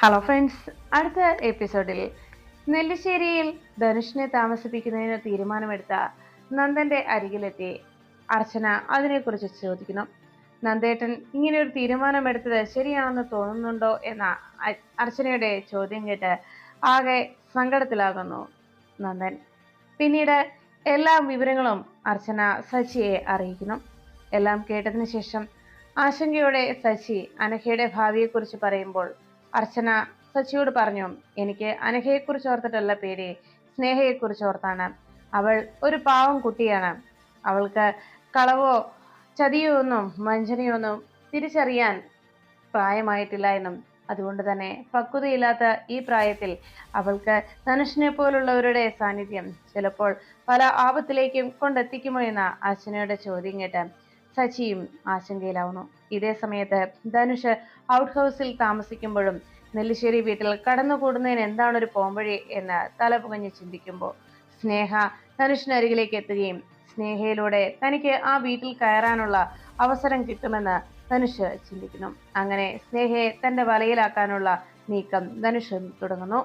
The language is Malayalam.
ഹലോ ഫ്രണ്ട്സ്, അടുത്ത എപ്പിസോഡിൽ നെല്ലിശ്ശേരിയിൽ ധനുഷിനെ താമസിപ്പിക്കുന്നതിന് തീരുമാനമെടുത്ത നന്ദന്റെ അരികിലെത്തി അർച്ചന അതിനെക്കുറിച്ച് ചോദിക്കുന്നു. നന്ദേട്ടൻ ഇങ്ങനെ ഒരു തീരുമാനമെടുത്തത് ശരിയാണെന്ന് തോന്നുന്നുണ്ടോ എന്ന അർച്ചനയുടെ ചോദ്യം കേട്ട് ആകെ സങ്കടത്തിലാകുന്നു നന്ദൻ. പിന്നീട് എല്ലാ വിവരങ്ങളും അർച്ചന സച്ചിയെ അറിയിക്കുന്നു. എല്ലാം കേട്ടതിന് ശേഷം ആശങ്കയോടെ സച്ചി അനഘയുടെ ഭാവിയെക്കുറിച്ച് പറയുമ്പോൾ അർച്ചന സച്ചിയോട് പറഞ്ഞു, എനിക്ക് അനഘയെക്കുറിച്ച് ഓർത്തിട്ടല്ല പേടി, സ്നേഹയെക്കുറിച്ച് ഓർത്താണ്. അവൾ ഒരു പാവം കുട്ടിയാണ്. അവൾക്ക് കളവോ ചതിയോ ഒന്നും വഞ്ചനയോ ഒന്നും തിരിച്ചറിയാൻ പ്രായമായിട്ടില്ല എന്നും അതുകൊണ്ട് തന്നെ പക്വതയില്ലാത്ത ഈ പ്രായത്തിൽ അവൾക്ക് ധനുഷിനെ പോലുള്ളവരുടെ സാന്നിധ്യം ചിലപ്പോൾ പല ആപത്തിലേക്കും കൊണ്ടെത്തിക്കുമോ എന്ന അർച്ചനയുടെ ചോദ്യം കേട്ട് സച്ചിയും ആശങ്കയിലാവുന്നു. ഇതേ സമയത്ത് ധനുഷ് ഔട്ട് ഹൗസിൽ താമസിക്കുമ്പോഴും നെല്ലിശ്ശേരി വീട്ടിൽ കടന്നുകൂടുന്നതിന് എന്താണ് ഒരു പോംവഴി എന്ന് തലപുകഞ്ഞ് ചിന്തിക്കുമ്പോൾ സ്നേഹ ധനുഷിനരികിലേക്ക് എത്തുകയും സ്നേഹയിലൂടെ തനിക്ക് ആ വീട്ടിൽ കയറാനുള്ള അവസരം കിട്ടുമെന്ന് ധനുഷ് ചിന്തിക്കുന്നു. അങ്ങനെ സ്നേഹയെ തന്റെ വലയിലാക്കാനുള്ള നീക്കം ധനുഷ് തുടങ്ങുന്നു.